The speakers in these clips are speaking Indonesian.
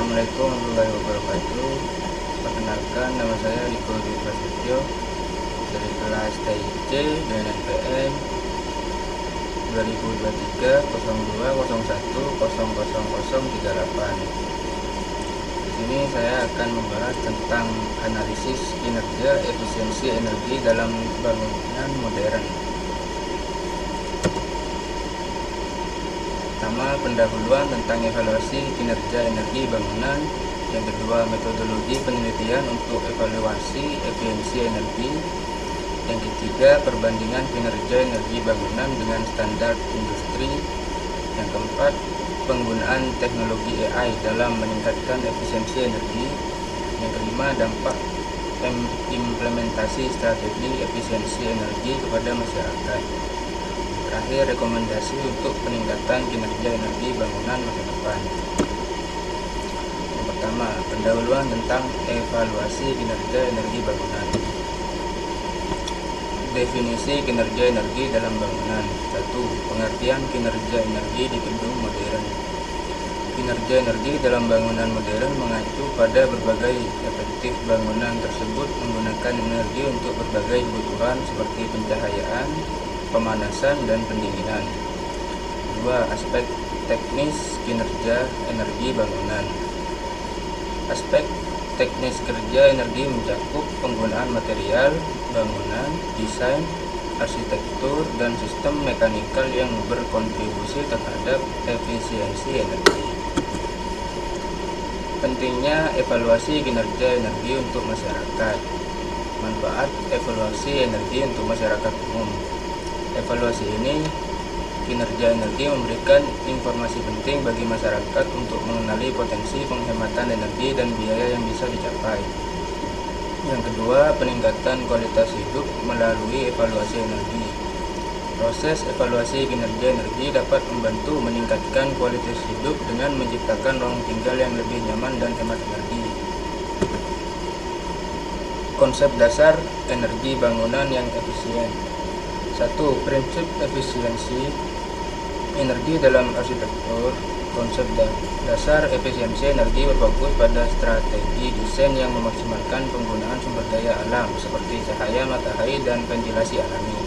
Assalamualaikum warahmatullahi wabarakatuh. Perkenalkan, nama saya Riko Dwi Prasetyo dari kelas TIC dengan NPM 2023-02-01-00038. Di sini saya akan membahas tentang analisis kinerja efisiensi energi dalam bangunan modern. Pertama, pendahuluan tentang evaluasi kinerja energi bangunan. Yang kedua, metodologi penelitian untuk evaluasi efisiensi energi. Yang ketiga, perbandingan kinerja energi bangunan dengan standar industri. Yang keempat, penggunaan teknologi AI dalam meningkatkan efisiensi energi. Yang kelima, dampak implementasi strategi efisiensi energi kepada masyarakat. Terakhir, rekomendasi untuk peningkatan kinerja energi bangunan masa depan. Yang pertama, pendahuluan tentang evaluasi kinerja energi bangunan. Definisi kinerja energi dalam bangunan. 1. Pengertian kinerja energi di gedung modern. Kinerja energi dalam bangunan modern mengacu pada berbagai efektif bangunan tersebut menggunakan energi untuk berbagai kebutuhan seperti pencahayaan, pemanasan, dan pendinginan. 2. Aspek teknis kinerja energi bangunan. Aspek teknis kerja energi mencakup penggunaan material bangunan, desain, arsitektur, dan sistem mekanikal yang berkontribusi terhadap efisiensi energi. Pentingnya evaluasi kinerja energi untuk masyarakat. Manfaat evaluasi energi untuk masyarakat umum. Evaluasi ini kinerja energi memberikan informasi penting bagi masyarakat untuk mengenali potensi penghematan energi dan biaya yang bisa dicapai. Yang kedua, peningkatan kualitas hidup melalui evaluasi energi. Proses evaluasi kinerja energi dapat membantu meningkatkan kualitas hidup dengan menciptakan ruang tinggal yang lebih nyaman dan hemat energi. Konsep dasar energi bangunan yang efisien. 1. Prinsip efisiensi energi dalam arsitektur. Konsep dasar efisiensi energi berfokus pada strategi desain yang memaksimalkan penggunaan sumber daya alam seperti cahaya matahari dan ventilasi alami.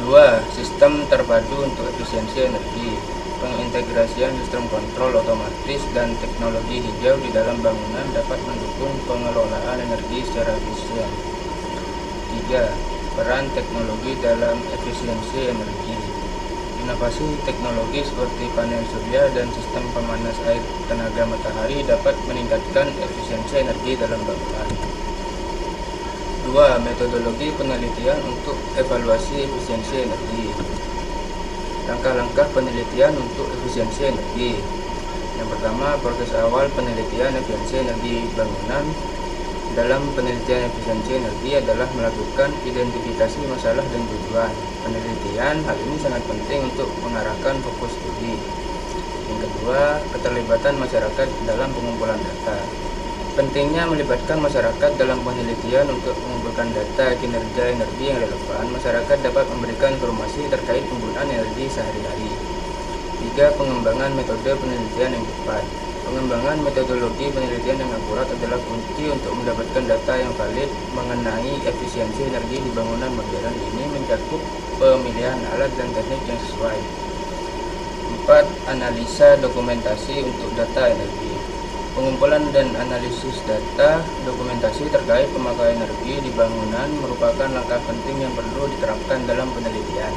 2. Sistem terpadu untuk efisiensi energi. Pengintegrasian sistem kontrol otomatis dan teknologi hijau di dalam bangunan dapat mendukung pengelolaan energi secara efisien. 3. Peran teknologi dalam efisiensi energi. Inovasi teknologi seperti panel surya dan sistem pemanas air tenaga matahari dapat meningkatkan efisiensi energi dalam bangunan. 2. Metodologi penelitian untuk evaluasi efisiensi energi. Langkah-langkah penelitian untuk efisiensi energi. Yang pertama, proses awal penelitian efisiensi energi bangunan. Dalam penelitian efisiensi energi adalah melakukan identifikasi masalah dan tujuan penelitian. Hal ini sangat penting untuk mengarahkan fokus studi. Yang kedua, keterlibatan masyarakat dalam pengumpulan data. Pentingnya melibatkan masyarakat dalam penelitian untuk mengumpulkan data kinerja energi yang relevan. Masyarakat dapat memberikan informasi terkait penggunaan energi sehari-hari. 3. Pengembangan metode penelitian yang tepat. Pengembangan metodologi penelitian yang akurat adalah kunci untuk mendapatkan data yang valid mengenai efisiensi energi di bangunan modern. Ini mencakup pemilihan alat dan teknik yang sesuai. 4. Analisa dokumentasi untuk data energi. Pengumpulan dan analisis data dokumentasi terkait pemakaian energi di bangunan merupakan langkah penting yang perlu diterapkan dalam penelitian.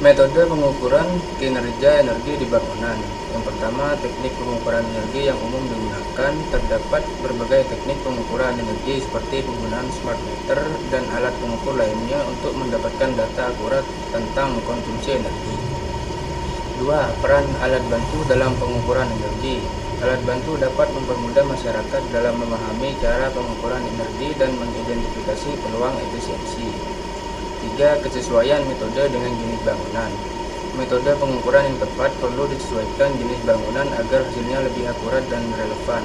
Metode pengukuran kinerja energi di bangunan. Yang pertama, teknik pengukuran energi yang umum digunakan. Terdapat berbagai teknik pengukuran energi seperti penggunaan smart meter dan alat pengukur lainnya untuk mendapatkan data akurat tentang konsumsi energi. 2. Peran alat bantu dalam pengukuran energi. Alat bantu dapat mempermudah masyarakat dalam memahami cara pengukuran energi dan mengidentifikasi peluang efisiensi. 3. Kesesuaian metode dengan jenis bangunan. Metode pengukuran yang tepat perlu disesuaikan jenis bangunan agar hasilnya lebih akurat dan relevan.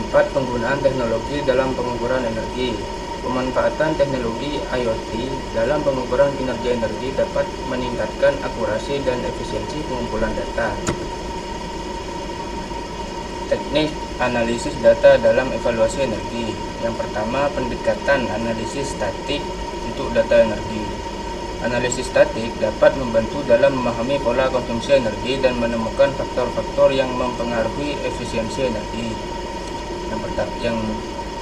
4. Penggunaan teknologi dalam pengukuran energi. Pemanfaatan teknologi IoT dalam pengukuran kinerja energi dapat meningkatkan akurasi dan efisiensi pengumpulan data. teknik analisis data dalam evaluasi energi. Yang pertama, pendekatan analisis statik untuk data energi. Analisis statik dapat membantu dalam memahami pola konsumsi energi dan menemukan faktor-faktor yang mempengaruhi efisiensi energi. Yang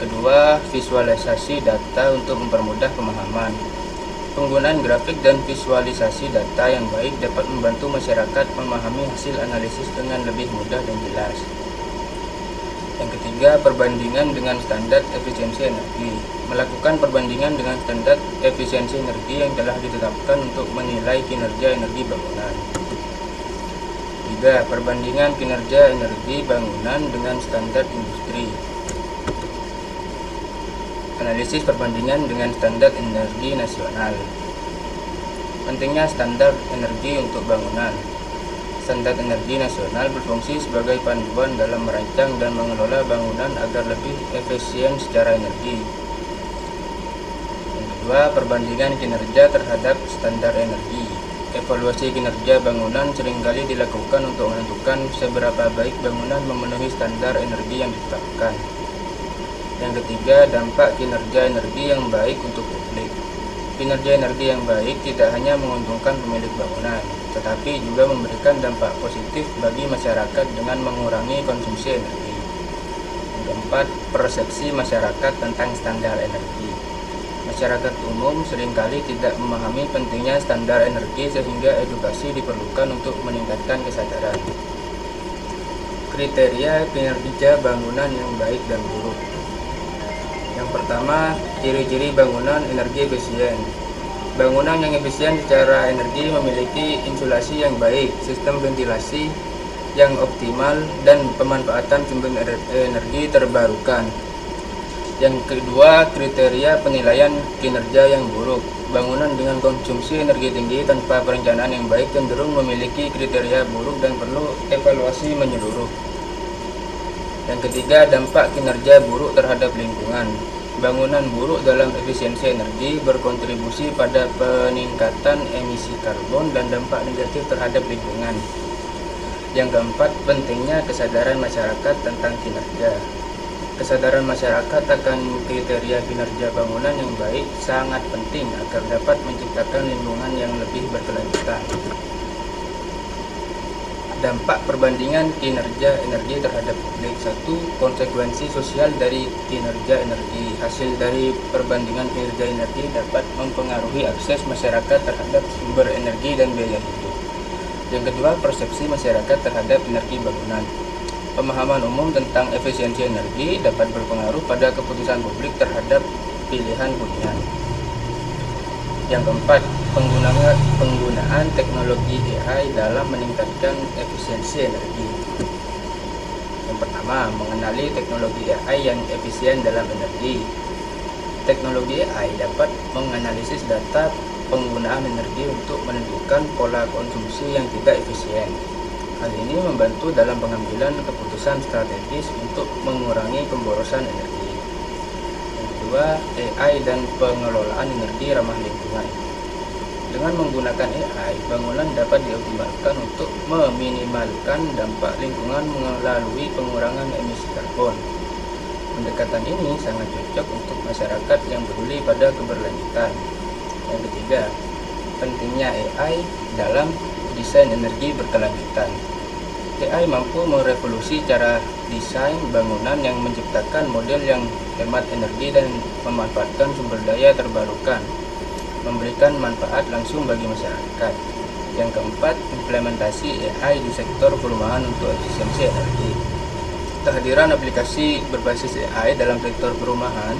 kedua, visualisasi data untuk mempermudah pemahaman. Penggunaan grafik dan visualisasi data yang baik dapat membantu masyarakat memahami hasil analisis dengan lebih mudah dan jelas. Yang ketiga, perbandingan dengan standar efisiensi energi. Melakukan perbandingan dengan standar efisiensi energi yang telah ditetapkan untuk menilai kinerja energi bangunan. Tiga, perbandingan kinerja energi bangunan dengan standar industri. Analisis perbandingan dengan standar energi nasional. Pentingnya standar energi untuk bangunan. Standar energi nasional berfungsi sebagai panduan dalam merancang dan mengelola bangunan agar lebih efisien secara energi. Yang kedua, perbandingan kinerja terhadap standar energi. Evaluasi kinerja bangunan seringkali dilakukan untuk menentukan seberapa baik bangunan memenuhi standar energi yang ditetapkan. Yang ketiga, dampak kinerja energi yang baik untuk publik. Kinerja energi yang baik tidak hanya menguntungkan pemilik bangunan, tetapi juga memberikan dampak positif bagi masyarakat dengan mengurangi konsumsi energi. Yang keempat, persepsi masyarakat tentang standar energi. Masyarakat umum seringkali tidak memahami pentingnya standar energi sehingga edukasi diperlukan untuk meningkatkan kesadaran. Kriteria kinerja bangunan yang baik dan buruk. Yang pertama, ciri-ciri bangunan energi efisien. Bangunan yang efisien secara energi memiliki insulasi yang baik, sistem ventilasi yang optimal, dan pemanfaatan sumber energi terbarukan. Yang kedua, kriteria penilaian kinerja yang buruk. Bangunan dengan konsumsi energi tinggi tanpa perencanaan yang baik cenderung memiliki kriteria buruk dan perlu evaluasi menyeluruh. Yang ketiga, dampak kinerja buruk terhadap lingkungan. Bangunan buruk dalam efisiensi energi berkontribusi pada peningkatan emisi karbon dan dampak negatif terhadap lingkungan. Yang keempat, pentingnya kesadaran masyarakat tentang kinerja. Kesadaran masyarakat akan kriteria kinerja bangunan yang baik sangat penting agar dapat menciptakan lingkungan yang lebih berkelanjutan. Dampak perbandingan kinerja energi terhadap publik. 1. Konsekuensi sosial dari kinerja energi. Hasil dari perbandingan kinerja energi dapat mempengaruhi akses masyarakat terhadap sumber energi dan biaya hidup. Yang kedua, persepsi masyarakat terhadap energi bangunan. Pemahaman umum tentang efisiensi energi dapat berpengaruh pada keputusan publik terhadap pilihan hunian. Yang keempat, penggunaan teknologi AI dalam meningkatkan efisiensi energi. Yang pertama, mengenali teknologi AI yang efisien dalam energi. Teknologi AI dapat menganalisis data penggunaan energi untuk menentukan pola konsumsi yang tidak efisien. Hal ini membantu dalam pengambilan keputusan strategis untuk mengurangi pemborosan energi. Kedua, AI dan pengelolaan energi ramah lingkungan. Dengan menggunakan AI, bangunan dapat dioptimalkan untuk meminimalkan dampak lingkungan melalui pengurangan emisi karbon. Pendekatan ini sangat cocok untuk masyarakat yang peduli pada keberlanjutan. Yang ketiga, pentingnya AI dalam desain energi berkelanjutan. AI mampu merevolusi cara desain bangunan yang menciptakan model yang hemat energi dan memanfaatkan sumber daya terbarukan, memberikan manfaat langsung bagi masyarakat. Yang keempat, implementasi AI di sektor perumahan untuk efisiensi energi. Kehadiran aplikasi berbasis AI dalam sektor perumahan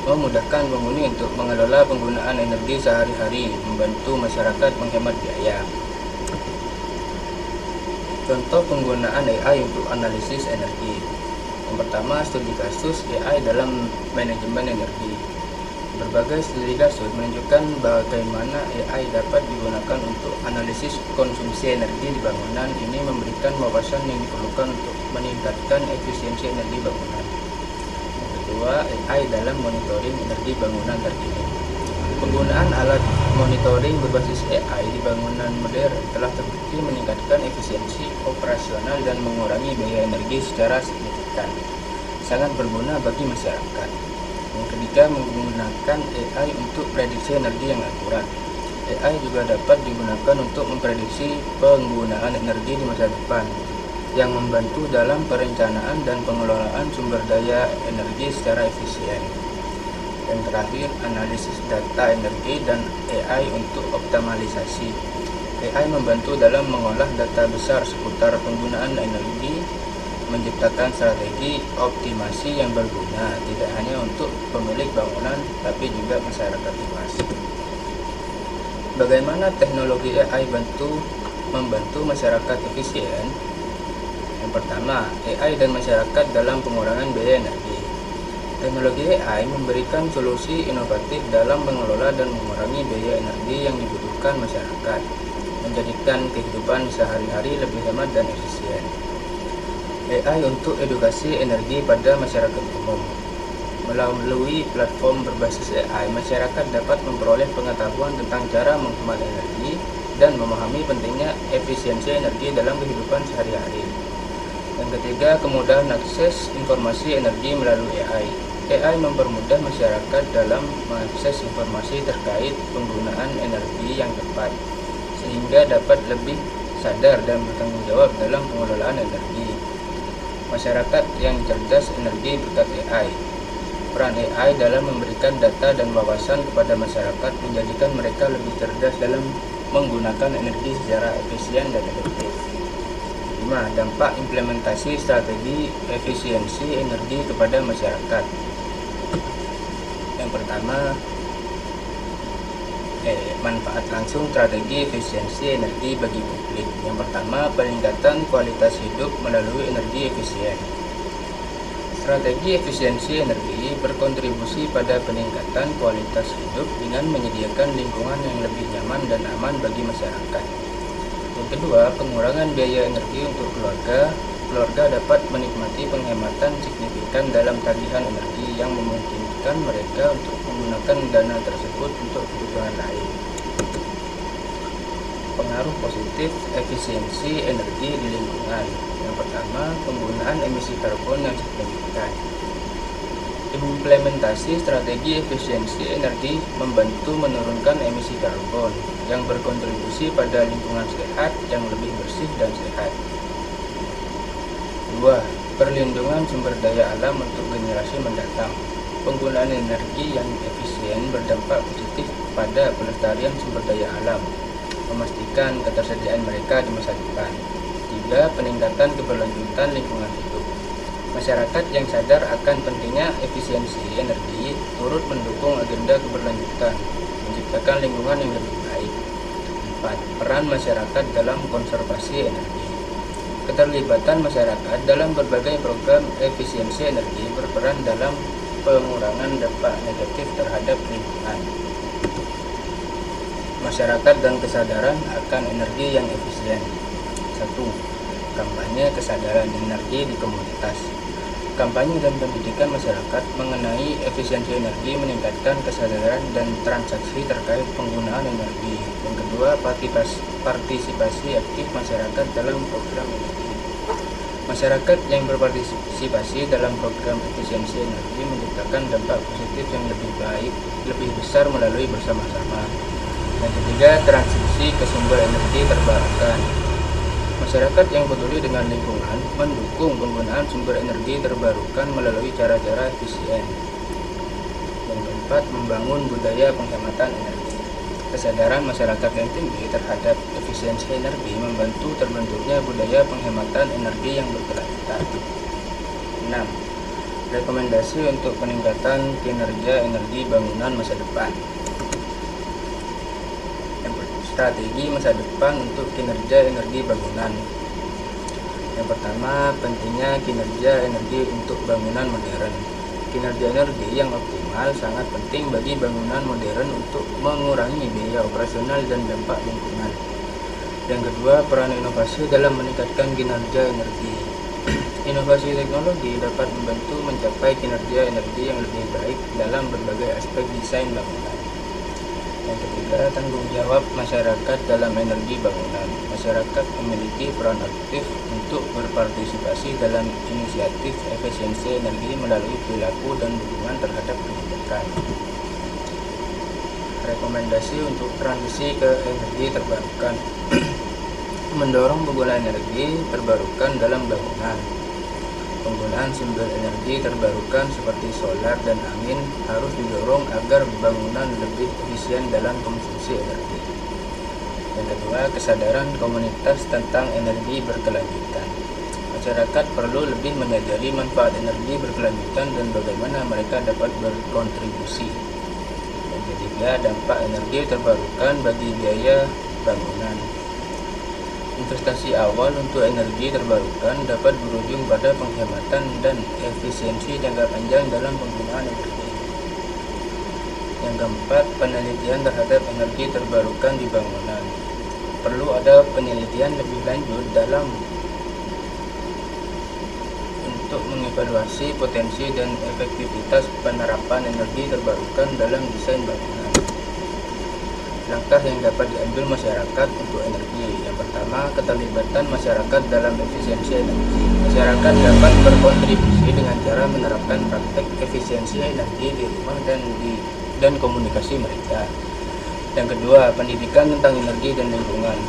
memudahkan penghuni untuk mengelola penggunaan energi sehari-hari, membantu masyarakat menghemat biaya. Contoh penggunaan AI untuk analisis energi. Yang pertama, studi kasus AI dalam manajemen energi. Berbagai studi kasus menunjukkan bagaimana AI dapat digunakan untuk analisis konsumsi energi di bangunan. Ini memberikan wawasan yang diperlukan untuk meningkatkan efisiensi energi bangunan. Yang kedua, AI dalam monitoring energi bangunan terkini. Penggunaan alat monitoring berbasis AI di bangunan modern telah terbukti meningkatkan efisiensi operasional dan mengurangi biaya energi secara signifikan, sangat berguna bagi masyarakat. Yang ketiga, menggunakan AI untuk prediksi energi yang akurat. AI juga dapat digunakan untuk memprediksi penggunaan energi di masa depan, yang membantu dalam perencanaan dan pengelolaan sumber daya energi secara efisien. Yang terakhir, analisis data energi dan AI untuk optimalisasi. AI membantu dalam mengolah data besar seputar penggunaan energi, menciptakan strategi optimasi yang berguna tidak hanya untuk pemilik bangunan tapi juga masyarakat luas. Bagaimana teknologi AI membantu masyarakat efisien? Yang pertama, AI dan masyarakat dalam pengurangan biaya energi. Teknologi AI memberikan solusi inovatif dalam mengelola dan mengurangi biaya energi yang dibutuhkan masyarakat, menjadikan kehidupan sehari-hari lebih hemat dan efisien. AI untuk edukasi energi pada masyarakat umum. Melalui platform berbasis AI, masyarakat dapat memperoleh pengetahuan tentang cara menghemat energi dan memahami pentingnya efisiensi energi dalam kehidupan sehari-hari. Yang ketiga, kemudahan akses informasi energi melalui AI. AI mempermudah masyarakat dalam mengakses informasi terkait penggunaan energi yang tepat, sehingga dapat lebih sadar dan bertanggung jawab dalam pengelolaan energi. Masyarakat yang cerdas energi berkat AI. Peran AI dalam memberikan data dan wawasan kepada masyarakat menjadikan mereka lebih cerdas dalam menggunakan energi secara efisien dan efektif. 5. Dampak implementasi strategi efisiensi energi kepada masyarakat. Yang pertama, manfaat langsung strategi efisiensi energi bagi publik. Yang pertama, peningkatan kualitas hidup melalui energi efisien. Strategi efisiensi energi berkontribusi pada peningkatan kualitas hidup dengan menyediakan lingkungan yang lebih nyaman dan aman bagi masyarakat. Yang kedua, pengurangan biaya energi untuk keluarga. Keluarga dapat menikmati penghematan signifikan dalam tagihan energi yang memungkinkan mereka untuk menggunakan dana tersebut untuk kebutuhan lain. Pengaruh positif efisiensi energi di lingkungan. Yang pertama, penggunaan emisi karbon yang signifikan. Implementasi strategi efisiensi energi membantu menurunkan emisi karbon yang berkontribusi pada lingkungan sehat yang lebih bersih dan sehat. 2. Perlindungan sumber daya alam untuk generasi mendatang. Penggunaan energi yang efisien berdampak positif pada pelestarian sumber daya alam, memastikan ketersediaan mereka di masa depan. 3. Peningkatan keberlanjutan lingkungan hidup. Masyarakat yang sadar akan pentingnya efisiensi energi turut mendukung agenda keberlanjutan, menciptakan lingkungan yang lebih baik. 4. Peran masyarakat dalam konservasi energi. Keterlibatan masyarakat dalam berbagai program efisiensi energi berperan dalam pengurangan dampak negatif terhadap lingkungan. Masyarakat dan kesadaran akan energi yang efisien. 1. Kampanye kesadaran energi di komunitas. Kampanye dan pendidikan masyarakat mengenai efisiensi energi meningkatkan kesadaran dan transaksi terkait penggunaan energi. Yang kedua, partisipasi aktif masyarakat dalam program energi. Masyarakat yang berpartisipasi dalam program efisiensi energi menciptakan dampak positif yang lebih besar melalui bersama-sama. Yang ketiga, transisi ke sumber energi terbarukan. Masyarakat yang peduli dengan lingkungan mendukung penggunaan sumber energi terbarukan melalui cara-cara efisien. Yang keempat, membangun budaya penghematan energi. Kesadaran masyarakat yang tinggi terhadap efisiensi energi membantu terbentuknya budaya penghematan energi yang berkelanjutan. 6. Rekomendasi untuk peningkatan kinerja energi bangunan masa depan. Strategi masa depan untuk kinerja energi bangunan. Yang pertama, pentingnya kinerja energi untuk bangunan modern. Kinerja energi yang optimal sangat penting bagi bangunan modern untuk mengurangi biaya operasional dan dampak lingkungan. Yang kedua, peran inovasi dalam meningkatkan kinerja energi. Inovasi teknologi dapat membantu mencapai kinerja energi yang lebih baik dalam berbagai aspek desain bangunan. Yang ketiga, tanggung jawab masyarakat dalam energi bangunan. Masyarakat memiliki peran aktif untuk berpartisipasi dalam inisiatif efisiensi energi melalui perilaku dan dukungan terhadap kebijakan. Rekomendasi untuk transisi ke energi terbarukan. Mendorong penggunaan energi terbarukan dalam bangunan. Penggunaan sumber energi terbarukan seperti solar dan angin harus didorong agar bangunan lebih efisien dalam konsumsi energi. Yang kedua, kesadaran komunitas tentang energi berkelanjutan. Masyarakat perlu lebih menyadari manfaat energi berkelanjutan dan bagaimana mereka dapat berkontribusi. Yang ketiga, dampak energi terbarukan bagi biaya bangunan. Investasi awal untuk energi terbarukan dapat berujung pada penghematan dan efisiensi jangka panjang dalam penggunaan energi. Yang keempat, penelitian terhadap energi terbarukan di bangunan. Perlu ada penelitian lebih lanjut dalam untuk mengevaluasi potensi dan efektivitas penerapan energi terbarukan dalam desain bangunan. Langkah yang dapat diambil masyarakat untuk energi. Yang pertama, keterlibatan masyarakat dalam efisiensi energi. Masyarakat dapat berkontribusi dengan cara menerapkan praktek efisiensi energi di rumah dan komunikasi mereka. Yang kedua, pendidikan tentang energi dan lingkungan.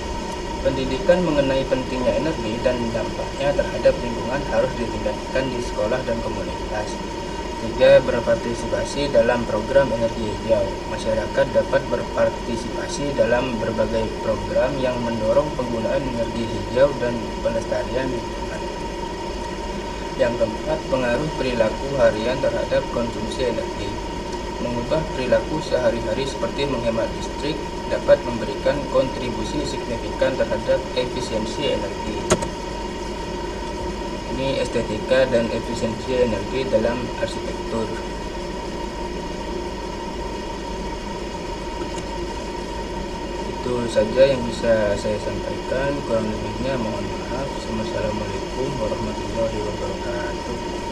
Pendidikan mengenai pentingnya energi dan dampaknya terhadap lingkungan harus ditingkatkan di sekolah dan komunitas. Tiga, berpartisipasi dalam program energi hijau. Masyarakat dapat berpartisipasi dalam berbagai program yang mendorong penggunaan energi hijau dan pelestarian lingkungan. Yang keempat, pengaruh perilaku harian terhadap konsumsi energi. Mengubah perilaku sehari-hari seperti menghemat listrik dapat memberikan kontribusi signifikan terhadap efisiensi energi. Ini estetika dan efisiensi energi dalam arsitektur. Itu saja yang bisa saya sampaikan, kurang lebihnya mohon maaf. Wassalamualaikum warahmatullahi wabarakatuh.